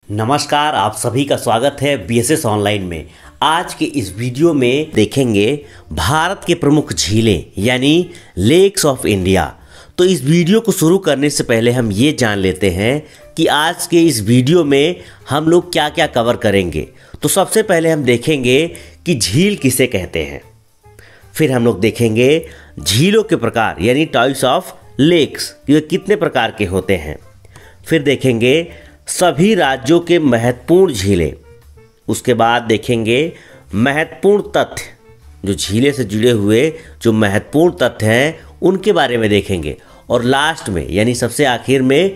नमस्कार, आप सभी का स्वागत है बीएसएस ऑनलाइन में। आज के इस वीडियो में देखेंगे भारत के प्रमुख झीलें यानी लेक्स ऑफ इंडिया। तो इस वीडियो को शुरू करने से पहले हम ये जान लेते हैं कि आज के इस वीडियो में हम लोग क्या क्या कवर करेंगे। तो सबसे पहले हम देखेंगे कि झील किसे कहते हैं, फिर हम लोग देखेंगे झीलों के प्रकार यानी टाइप्स ऑफ लेक्स, ये कितने प्रकार के होते हैं। फिर देखेंगे सभी राज्यों के महत्वपूर्ण झीलें। उसके बाद देखेंगे महत्वपूर्ण तथ्य, जो झीलें से जुड़े हुए जो महत्वपूर्ण तथ्य हैं उनके बारे में देखेंगे। और लास्ट में यानी सबसे आखिर में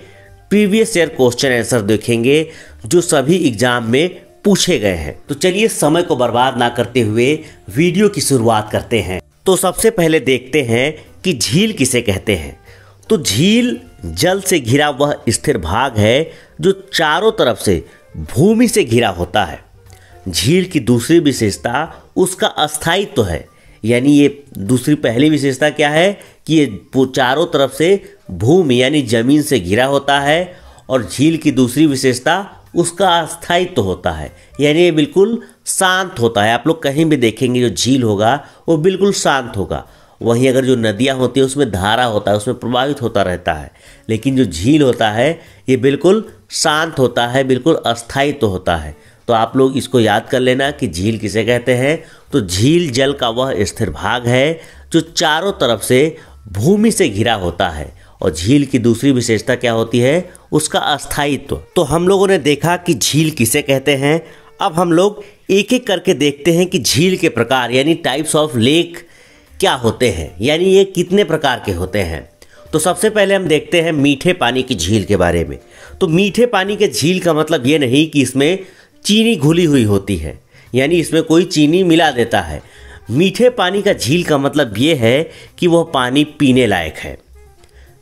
प्रीवियस ईयर क्वेश्चन आंसर देखेंगे जो सभी एग्जाम में पूछे गए हैं। तो चलिए समय को बर्बाद ना करते हुए वीडियो की शुरुआत करते हैं। तो सबसे पहले देखते हैं कि झील किसे कहते हैं। तो झील जल से घिरा वह स्थिर भाग है जो चारों तरफ से भूमि से घिरा होता है। झील की दूसरी विशेषता उसका अस्थायित्व है, यानी ये दूसरी पहली विशेषता क्या है कि ये चारों तरफ से भूमि यानी जमीन से घिरा होता है। और झील की दूसरी विशेषता उसका अस्थायित्व होता है, यानी ये बिल्कुल शांत होता है। आप लोग कहीं भी देखेंगे जो झील होगा वो बिल्कुल शांत होगा। वहीं अगर जो नदियाँ होती हैं उसमें धारा होता है, उसमें प्रवाहित होता रहता है, लेकिन जो झील होता है ये बिल्कुल शांत होता है, बिल्कुल अस्थायी तो होता है। तो आप लोग इसको याद कर लेना कि झील किसे कहते हैं। तो झील जल का वह स्थिर भाग है जो चारों तरफ से भूमि से घिरा होता है। और झील की दूसरी विशेषता क्या होती है, उसका अस्थायित्व। तो हम लोगों ने देखा कि झील किसे कहते हैं। अब हम लोग एक एक करके देखते हैं कि झील के प्रकार यानी टाइप्स ऑफ लेक क्या होते हैं, यानी ये कितने प्रकार के होते हैं। तो सबसे पहले हम देखते हैं मीठे पानी की झील के बारे में। तो मीठे पानी के झील का मतलब ये नहीं कि इसमें चीनी घुली हुई होती है, यानी इसमें कोई चीनी मिला देता है। मीठे पानी का झील का मतलब ये है कि वह पानी पीने लायक है,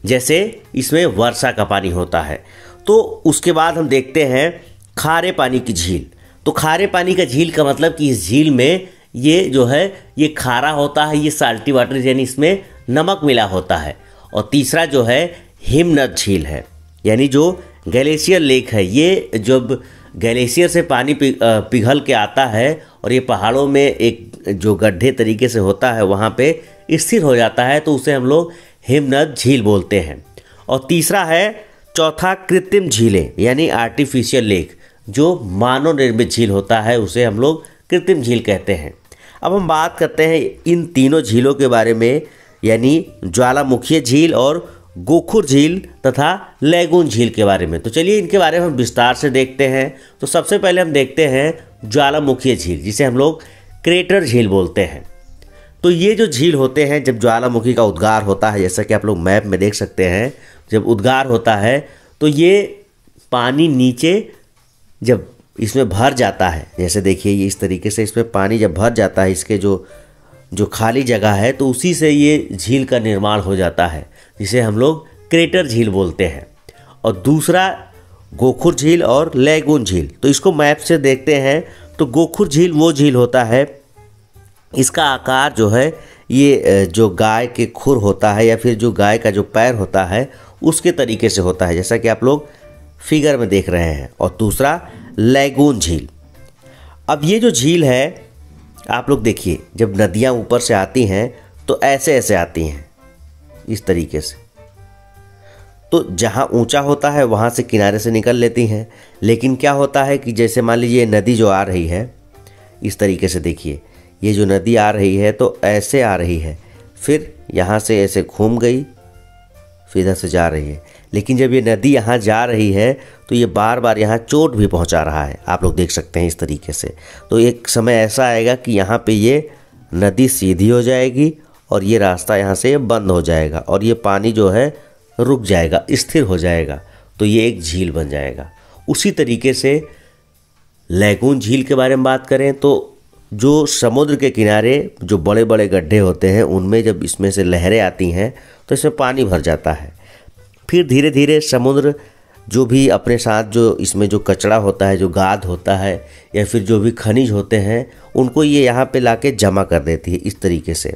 जैसे इसमें वर्षा का पानी होता है। तो उसके बाद हम देखते हैं खारे पानी की झील। तो खारे पानी का झील का मतलब कि इस झील में ये जो है ये खारा होता है, ये साल्टी वाटर यानी इसमें नमक मिला होता है। और तीसरा जो है हिमनद झील है, यानी जो ग्लेशियर लेक है। ये जब ग्लेशियर से पानी पिघल के आता है और ये पहाड़ों में एक जो गड्ढे तरीके से होता है वहाँ पे स्थिर हो जाता है, तो उसे हम लोग हिमनद झील बोलते हैं। और तीसरा है चौथा कृत्रिम झीलें यानी आर्टिफिशियल लेक, जो मानव निर्मित झील होता है उसे हम लोग कृत्रिम झील कहते हैं। अब हम बात करते हैं इन तीनों झीलों के बारे में, यानी ज्वालामुखी झील और गोखुर झील तथा लैगून झील के बारे में। तो चलिए इनके बारे में हम विस्तार से देखते हैं। तो सबसे पहले हम देखते हैं ज्वालामुखी झील, जिसे हम लोग क्रेटर झील बोलते हैं। तो ये जो झील होते हैं जब ज्वालामुखी का उद्गार होता है, जैसा कि आप लोग मैप में देख सकते हैं, जब उद्गार होता है तो ये पानी नीचे जब इसमें भर जाता है, जैसे देखिए ये इस तरीके से इसमें पानी जब भर जाता है, इसके जो खाली जगह है तो उसी से ये झील का निर्माण हो जाता है, जिसे हम लोग क्रेटर झील बोलते हैं। और दूसरा गोखुर झील और लैगून झील। तो इसको मैप से देखते हैं तो गोखुर झील वो झील होता है, इसका आकार जो है ये जो गाय के खुर होता है या फिर जो गाय का जो पैर होता है उसके तरीके से होता है, जैसा कि आप लोग फिगर में देख रहे हैं। और दूसरा लैगून झील। अब ये जो झील है आप लोग देखिए, जब नदियाँ ऊपर से आती हैं तो ऐसे ऐसे आती हैं इस तरीके से। तो जहाँ ऊंचा होता है वहाँ से किनारे से निकल लेती हैं। लेकिन क्या होता है कि जैसे मान लीजिए नदी जो आ रही है इस तरीके से, देखिए ये जो नदी आ रही है तो ऐसे आ रही है, फिर यहाँ से ऐसे घूम गई, फिर इधर से जा रही है। लेकिन जब ये नदी यहाँ जा रही है तो ये बार बार यहाँ चोट भी पहुँचा रहा है, आप लोग देख सकते हैं इस तरीके से। तो एक समय ऐसा आएगा कि यहाँ पे ये नदी सीधी हो जाएगी और ये रास्ता यहाँ से बंद हो जाएगा और ये पानी जो है रुक जाएगा, स्थिर हो जाएगा, तो ये एक झील बन जाएगा। उसी तरीके से लैगून झील के बारे में बात करें तो जो समुद्र के किनारे जो बड़े बड़े गड्ढे होते हैं उनमें जब इसमें से लहरें आती हैं तो इसमें पानी भर जाता है। फिर धीरे धीरे समुद्र जो भी अपने साथ जो इसमें जो कचरा होता है, जो गाद होता है या फिर जो भी खनिज होते हैं, उनको ये यहाँ पे लाके जमा कर देती है इस तरीके से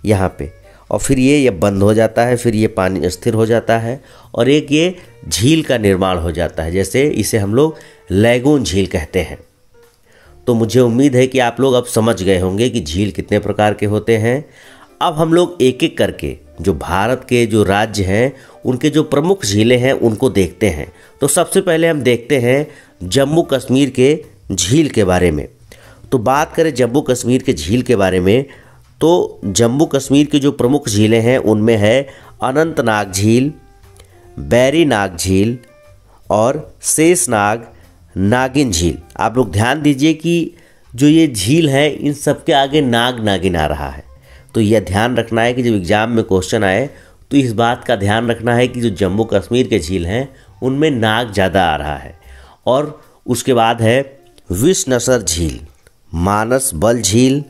यहाँ पे। और फिर ये बंद हो जाता है, फिर ये पानी स्थिर हो जाता है और एक ये झील का निर्माण हो जाता है, जैसे इसे हम लोग लैगून झील कहते हैं। तो मुझे उम्मीद है कि आप लोग अब समझ गए होंगे कि झील कितने प्रकार के होते हैं। अब हम लोग एक एक करके जो भारत के जो राज्य हैं उनके जो प्रमुख झीलें हैं उनको देखते हैं। तो सबसे पहले हम देखते हैं जम्मू कश्मीर के झील के बारे में। तो बात करें जम्मू कश्मीर के झील के बारे में, तो जम्मू कश्मीर की जो प्रमुख झीलें हैं उनमें है अनंतनाग झील, बैरीनाग झील और शेषनाग नागिन झील। आप लोग ध्यान दीजिए कि जो ये झील है इन सब के आगे नाग नागिन आ रहा है। तो यह ध्यान रखना है कि जब एग्ज़ाम में क्वेश्चन आए तो इस बात का ध्यान रखना है कि जो जम्मू कश्मीर के झील हैं उनमें नाग ज़्यादा आ रहा है। और उसके बाद है विषनसर झील, मानस बल झील,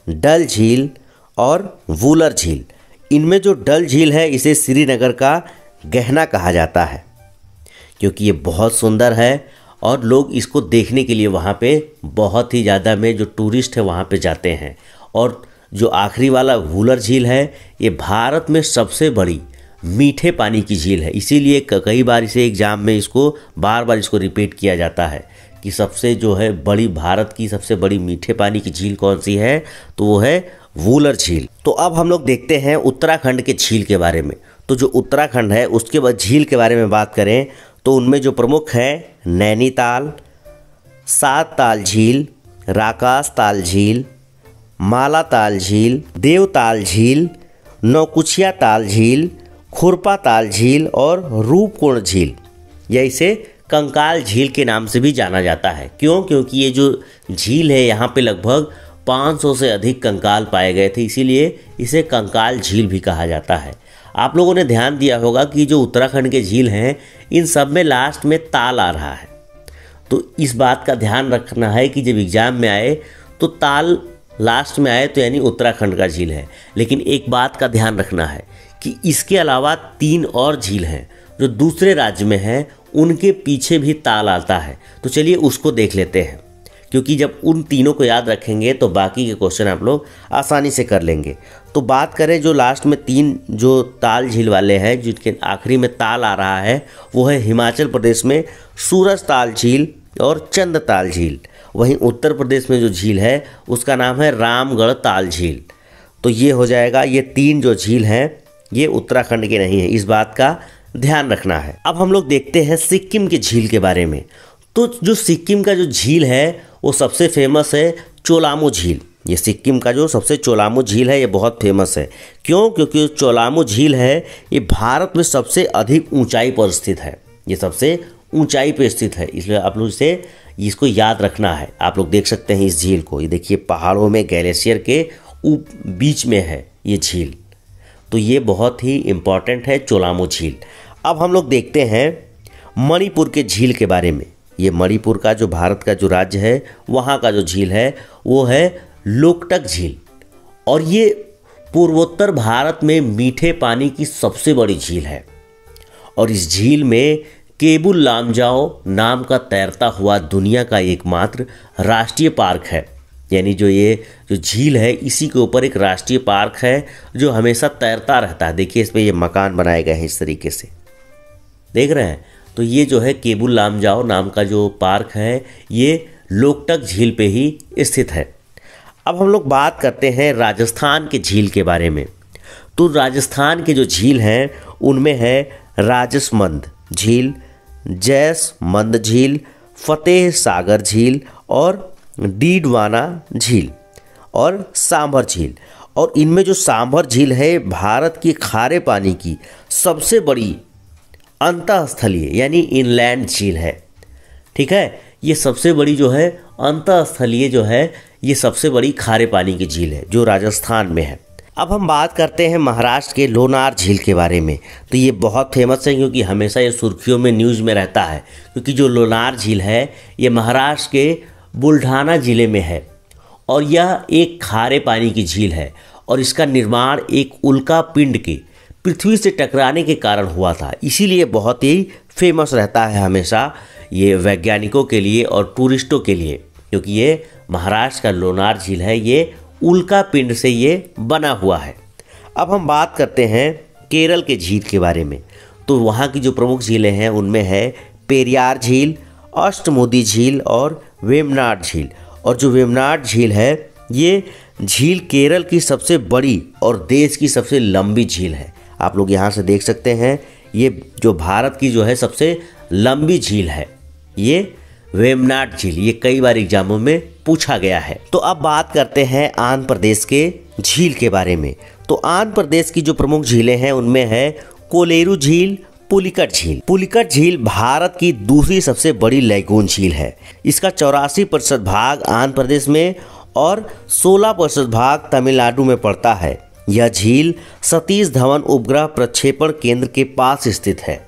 डल झील और वुलर झील। इनमें जो डल झील है इसे श्रीनगर का गहना कहा जाता है क्योंकि ये बहुत सुंदर है और लोग इसको देखने के लिए वहाँ पे बहुत ही ज़्यादा में जो टूरिस्ट है वहाँ पे जाते हैं। और जो आखिरी वाला वुलर झील है ये भारत में सबसे बड़ी मीठे पानी की झील है, इसीलिए कई बार इसे एग्ज़ाम में इसको बार बार इसको रिपीट किया जाता है कि सबसे जो है बड़ी भारत की सबसे बड़ी मीठे पानी की झील कौन सी है, तो वो है वुलर झील। तो अब हम लोग देखते हैं उत्तराखंड के झील के बारे में। तो जो उत्तराखंड है उसके बाद झील के बारे में बात करें तो उनमें जो प्रमुख है नैनीताल, सात ताल झील, राकास ताल झील, मालाताल झील, देवताल झील, नौकुचिया ताल झील, खुरपा ताल झील और रूपकुंड झील। या इसे कंकाल झील के नाम से भी जाना जाता है। क्यों? क्योंकि ये जो झील है यहाँ पे लगभग 500 से अधिक कंकाल पाए गए थे, इसीलिए इसे कंकाल झील भी कहा जाता है। आप लोगों ने ध्यान दिया होगा कि जो उत्तराखंड के झील हैं इन सब में लास्ट में ताल आ रहा है। तो इस बात का ध्यान रखना है कि जब एग्ज़ाम में आए तो ताल लास्ट में आए तो यानी उत्तराखंड का झील है। लेकिन एक बात का ध्यान रखना है कि इसके अलावा 3 और झील हैं जो दूसरे राज्य में हैं, उनके पीछे भी ताल आता है। तो चलिए उसको देख लेते हैं, क्योंकि जब उन तीनों को याद रखेंगे तो बाकी के क्वेश्चन आप लोग आसानी से कर लेंगे। तो बात करें जो लास्ट में 3 जो ताल झील वाले हैं जिनके आखिरी में ताल आ रहा है, वो है हिमाचल प्रदेश में सूरज ताल झील और चंद ताल झील। वहीं उत्तर प्रदेश में जो झील है उसका नाम है रामगढ़ ताल झील। तो ये हो जाएगा, ये 3 जो झील हैं ये उत्तराखंड के नहीं है, इस बात का ध्यान रखना है। अब हम लोग देखते हैं सिक्किम के झील के बारे में। तो जो सिक्किम का जो झील है वो सबसे फेमस है चोलामो झील। ये सिक्किम का जो सबसे चोलामो झील है ये बहुत फेमस है। क्यों? क्योंकि चोलामो झील है ये भारत में सबसे अधिक ऊंचाई पर स्थित है। ये सबसे ऊंचाई पे स्थित है, इसलिए आप लोग इसको याद रखना है। आप लोग देख सकते हैं इस झील को, ये देखिए पहाड़ों में ग्लेशियर के बीच में है ये झील। तो ये बहुत ही इम्पॉर्टेंट है चोलामो झील। अब हम लोग देखते हैं मणिपुर के झील के बारे में। ये मणिपुर का जो भारत का जो राज्य है वहाँ का जो झील है वो है लोकटक झील। और ये पूर्वोत्तर भारत में मीठे पानी की सबसे बड़ी झील है। और इस झील में केबुल लामजाओ नाम का तैरता हुआ दुनिया का एकमात्र राष्ट्रीय पार्क है। यानी जो ये जो झील है इसी के ऊपर एक राष्ट्रीय पार्क है जो हमेशा तैरता रहता है। देखिए इस पर ये मकान बनाए गए हैं इस तरीके से, देख रहे हैं। तो ये जो है केबुल लामजाओ नाम का जो पार्क है ये लोकटक झील पे ही स्थित है। अब हम लोग बात करते हैं राजस्थान के झील के बारे में। तो राजस्थान के जो झील हैं उनमें है राजसमंद झील, जैसमंद झील, फतेह सागर झील और डीडवाना झील और सांभर झील। और इनमें जो सांभर झील है भारत की खारे पानी की सबसे बड़ी अंतःस्थलीय यानी इनलैंड झील है। ठीक है, ये सबसे बड़ी जो है अंतःस्थलीय जो है ये सबसे बड़ी खारे पानी की झील है जो राजस्थान में है। अब हम बात करते हैं महाराष्ट्र के लोनार झील के बारे में। तो ये बहुत फेमस है क्योंकि हमेशा ये सुर्खियों में न्यूज़ में रहता है, क्योंकि जो लोनार झील है ये महाराष्ट्र के बुल्ढाना ज़िले में है और यह एक खारे पानी की झील है। और इसका निर्माण एक उल्का पिंड के पृथ्वी से टकराने के कारण हुआ था, इसीलिए बहुत ही फेमस रहता है हमेशा ये वैज्ञानिकों के लिए और टूरिस्टों के लिए, क्योंकि ये महाराष्ट्र का लोनार झील है ये उल्का पिंड से ये बना हुआ है। अब हम बात करते हैं केरल के झील के बारे में। तो वहाँ की जो प्रमुख झीलें हैं उनमें है पेरियार झील, अष्टमुदी झील और वेम्बनाड झील। और जो वेम्बनाड झील है ये झील केरल की सबसे बड़ी और देश की सबसे लंबी झील है। आप लोग यहाँ से देख सकते हैं, ये जो भारत की जो है सबसे लंबी झील है ये वेम्बनाड झील। ये कई बार एग्जामों में पूछा गया है। तो अब बात करते हैं आंध्र प्रदेश के झील के बारे में। तो आंध्र प्रदेश की जो प्रमुख झीलें हैं उनमें है कोलेरू झील, पुलिकट झील। पुलिकट झील भारत की दूसरी सबसे बड़ी लैगून झील है। इसका 84% भाग आंध्र प्रदेश में और 16% भाग तमिलनाडु में पड़ता है। यह झील सतीश धवन उपग्रह प्रक्षेपण केंद्र के पास स्थित है,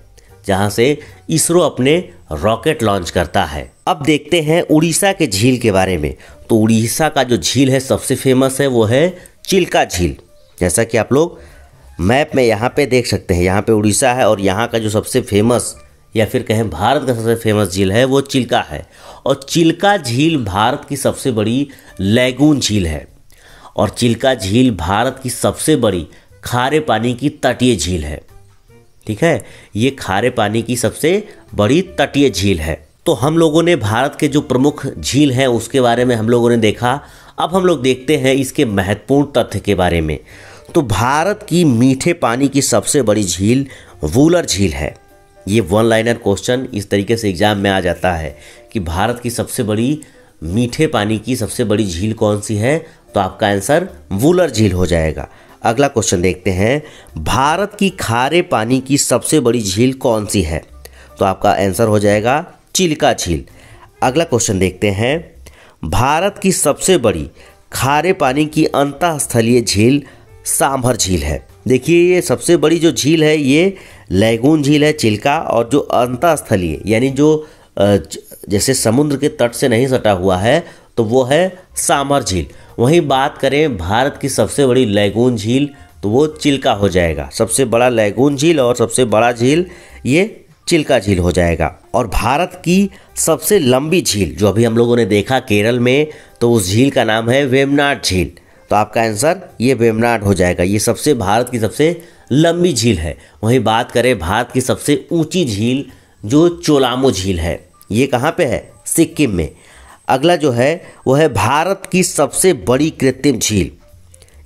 जहां से इसरो अपने रॉकेट लॉन्च करता है। अब देखते हैं उड़ीसा के झील के बारे में। तो उड़ीसा का जो झील है सबसे फेमस है वो है चिल्का झील। जैसा कि आप लोग मैप में यहाँ पे देख सकते हैं, यहाँ पे उड़ीसा है और यहाँ का जो सबसे फेमस या फिर कहें भारत का सबसे फेमस झील है वो चिल्का है। और चिल्का झील भारत की सबसे बड़ी लैगून झील है। और चिल्का झील भारत की सबसे बड़ी खारे पानी की तटीय झील है। ठीक है, ये खारे पानी की सबसे बड़ी तटीय झील है। तो हम लोगों ने भारत के जो प्रमुख झील हैं उसके बारे में हम लोगों ने देखा। अब हम लोग देखते हैं इसके महत्वपूर्ण तथ्य के बारे में। तो भारत की मीठे पानी की सबसे बड़ी झील वूलर झील है। ये वन लाइनर क्वेश्चन इस तरीके से एग्जाम में आ जाता है कि भारत की सबसे बड़ी मीठे पानी की सबसे बड़ी झील कौन सी है, तो आपका आंसर वूलर झील हो जाएगा। अगला क्वेश्चन देखते हैं, भारत की खारे पानी की सबसे बड़ी झील कौन सी है, तो आपका आंसर हो जाएगा चिल्का झील। अगला क्वेश्चन देखते हैं, भारत की सबसे बड़ी खारे पानी की अंतःस्थलीय झील सांभर झील है। देखिए ये सबसे बड़ी जो झील है ये लैगून झील है चिल्का, और जो अंतःस्थलीय यानी जो जैसे समुद्र के तट से नहीं सटा हुआ है तो वो है सांभर झील। वहीं बात करें भारत की सबसे बड़ी लैगून झील तो वो चिल्का हो जाएगा। सबसे बड़ा लैगून झील और सबसे बड़ा झील ये चिल्का झील हो जाएगा। और भारत की सबसे लंबी झील जो अभी हम लोगों ने देखा केरल में, तो उस झील का नाम है वेम्बनाड झील। तो आपका आंसर ये वेम्बनाड हो जाएगा। ये सबसे भारत की सबसे लंबी झील है। वहीं बात करें भारत की सबसे ऊंची झील जो चोलामो झील है, ये कहाँ पे है, सिक्किम में। अगला जो है वो है भारत की सबसे बड़ी कृत्रिम झील,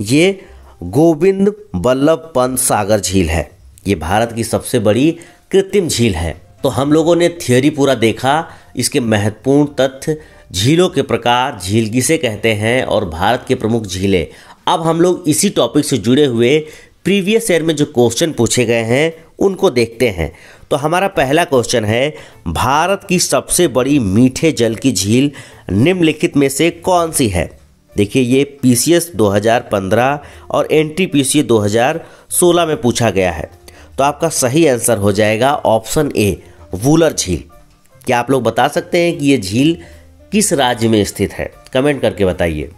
ये गोविंद बल्लभ पंत सागर झील है। ये भारत की सबसे बड़ी कृत्रिम झील है। तो हम लोगों ने थियोरी पूरा देखा, इसके महत्वपूर्ण तथ्य, झीलों के प्रकार, झील किसे कहते हैं और भारत के प्रमुख झीलें। अब हम लोग इसी टॉपिक से जुड़े हुए प्रीवियस ईयर में जो क्वेश्चन पूछे गए हैं उनको देखते हैं। तो हमारा पहला क्वेश्चन है, भारत की सबसे बड़ी मीठे जल की झील निम्नलिखित में से कौन सी है। देखिए ये पीसीएस 2015 और एनटीपीसी 2016 में पूछा गया है। तो आपका सही आंसर हो जाएगा ऑप्शन ए वूलर झील। क्या आप लोग बता सकते हैं कि ये झील किस राज्य में स्थित है, कमेंट करके बताइए।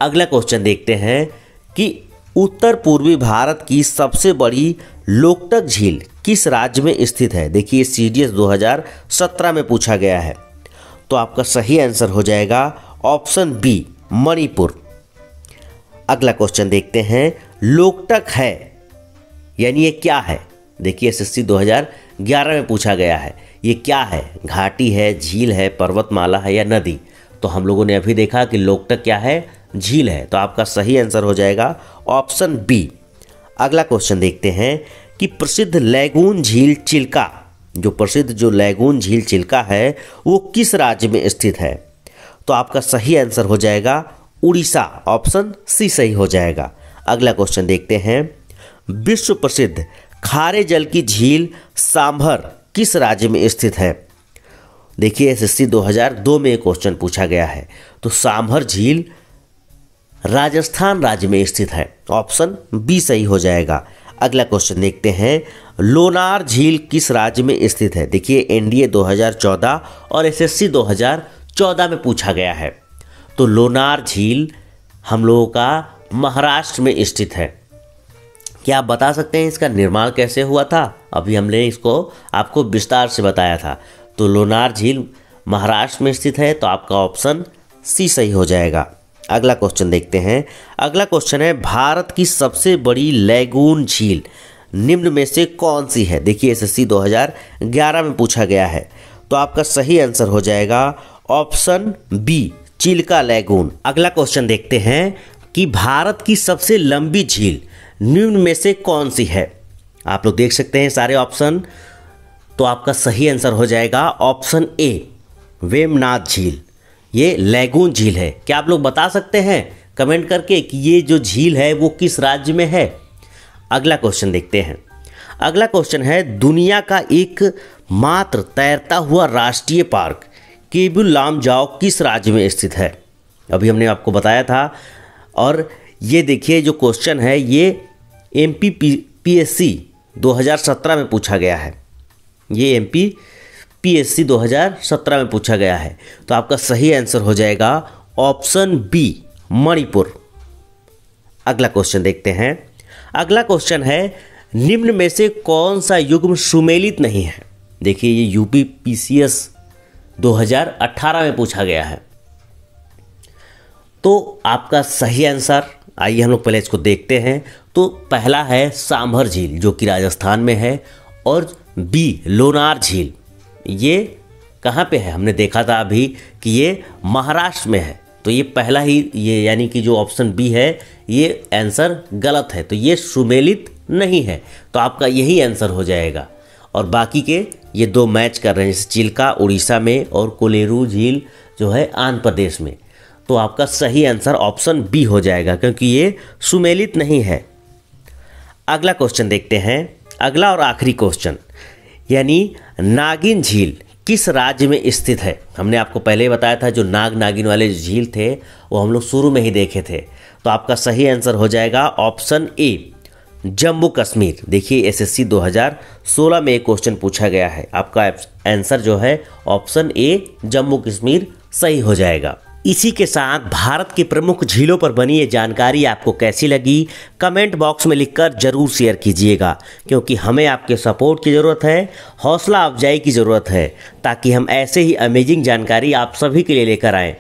अगला क्वेश्चन देखते हैं कि उत्तर पूर्वी भारत की सबसे बड़ी लोकटक झील किस राज्य में स्थित है। देखिए सीडीएस 2017 में पूछा गया है। तो आपका सही आंसर हो जाएगा ऑप्शन बी मणिपुर। अगला क्वेश्चन देखते हैं, लोकटक है यानी ये क्या है। देखिए एसएससी 2011 में पूछा गया है, ये क्या है, घाटी है, झील है, पर्वतमाला है या नदी। तो हम लोगों ने अभी देखा कि लोकटक क्या है, झील है। तो आपका सही आंसर हो जाएगा ऑप्शन बी। अगला क्वेश्चन देखते हैं कि प्रसिद्ध लैगून झील चिल्का, जो प्रसिद्ध जो लैगून झील चिल्का है वो किस राज्य में स्थित है। तो आपका सही आंसर हो जाएगा उड़ीसा, ऑप्शन सी सही हो जाएगा। अगला क्वेश्चन देखते हैं, विश्व प्रसिद्ध खारे जल की झील सांभर किस राज्य में स्थित है। देखिए एसएससी 2002 में क्वेश्चन पूछा गया है। तो सांभर झील राजस्थान राज्य में स्थित है, ऑप्शन बी सही हो जाएगा। अगला क्वेश्चन देखते हैं, लोनार झील किस राज्य में स्थित है। देखिए एनडीए 2014 और एसएससी 2014 में पूछा गया है। तो लोनार झील हम लोगों का महाराष्ट्र में स्थित है। क्या आप बता सकते हैं इसका निर्माण कैसे हुआ था। अभी हमने इसको आपको विस्तार से बताया था। तो लोनार झील महाराष्ट्र में स्थित है। तो आपका ऑप्शन सी सही हो जाएगा। अगला क्वेश्चन देखते हैं। अगला क्वेश्चन है, भारत की सबसे बड़ी लैगून झील निम्न में से कौन सी है? देखिए एसएससी 2011 में पूछा गया है। तो आपका सही आंसर हो जाएगा ऑप्शन बी, चिल्का लैगून। अगला क्वेश्चन देखते हैं कि भारत की सबसे लंबी झील निम्न में से कौन सी है? आप लोग देख सकते हैं सारे ऑप्शन। तो आपका सही आंसर हो जाएगा ऑप्शन ए, वेमनाथ झील। ये लैगून झील है। क्या आप लोग बता सकते हैं कमेंट करके कि ये जो झील है वो किस राज्य में है? अगला क्वेश्चन देखते हैं। अगला क्वेश्चन है, दुनिया का एक मात्र तैरता हुआ राष्ट्रीय पार्क केबुल लामजाओ किस राज्य में स्थित है? अभी हमने आपको बताया था। और ये देखिए जो क्वेश्चन है ये MPPSC 2017 में पूछा गया है। ये MPPSC 2017 में पूछा गया है। तो आपका सही आंसर हो जाएगा ऑप्शन बी, मणिपुर। अगला क्वेश्चन देखते हैं। अगला क्वेश्चन है, निम्न में से कौन सा युग्म सुमेलित नहीं है? देखिए ये UPPCS 2018 में पूछा गया है। तो आपका सही आंसर, आइए हम लोग पहले इसको देखते हैं। तो पहला है सांभर झील जो कि राजस्थान में है, और बी लोनार झील। ये कहाँ पे है? हमने देखा था अभी कि ये महाराष्ट्र में है। तो ये पहला ही, ये यानी कि जो ऑप्शन बी है ये आंसर गलत है। तो ये सुमेलित नहीं है। तो आपका यही आंसर हो जाएगा। और बाकी के ये दो मैच कर रहे हैं, जैसे चिल्का उड़ीसा में और कोलेरू झील जो है आंध्र प्रदेश में। तो आपका सही आंसर ऑप्शन बी हो जाएगा, क्योंकि ये सुमेलित नहीं है। अगला क्वेश्चन देखते हैं। अगला और आखिरी क्वेश्चन, यानी नागिन झील किस राज्य में स्थित है? हमने आपको पहले ही बताया था, जो नाग नागिन वाले झील थे वो हम लोग शुरू में ही देखे थे। तो आपका सही आंसर हो जाएगा ऑप्शन ए, जम्मू कश्मीर। देखिए एसएससी 2016 में एक क्वेश्चन पूछा गया है। आपका आंसर जो है ऑप्शन ए, जम्मू कश्मीर सही हो जाएगा। इसी के साथ भारत की प्रमुख झीलों पर बनी ये जानकारी आपको कैसी लगी कमेंट बॉक्स में लिखकर जरूर शेयर कीजिएगा, क्योंकि हमें आपके सपोर्ट की ज़रूरत है, हौसला अफजाई की ज़रूरत है, ताकि हम ऐसे ही अमेजिंग जानकारी आप सभी के लिए लेकर आएँ।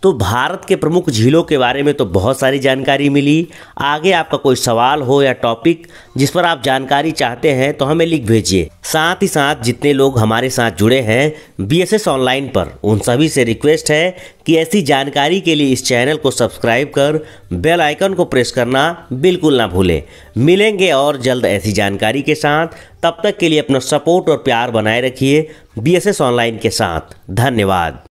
तो भारत के प्रमुख झीलों के बारे में तो बहुत सारी जानकारी मिली। आगे आपका कोई सवाल हो या टॉपिक जिस पर आप जानकारी चाहते हैं तो हमें लिख भेजिए। साथ ही साथ जितने लोग हमारे साथ जुड़े हैं BSS ऑनलाइन पर, उन सभी से रिक्वेस्ट है कि ऐसी जानकारी के लिए इस चैनल को सब्सक्राइब कर बेल आइकन को प्रेस करना बिल्कुल ना भूलें। मिलेंगे और जल्द ऐसी जानकारी के साथ। तब तक के लिए अपना सपोर्ट और प्यार बनाए रखिए BSS ऑनलाइन के साथ। धन्यवाद।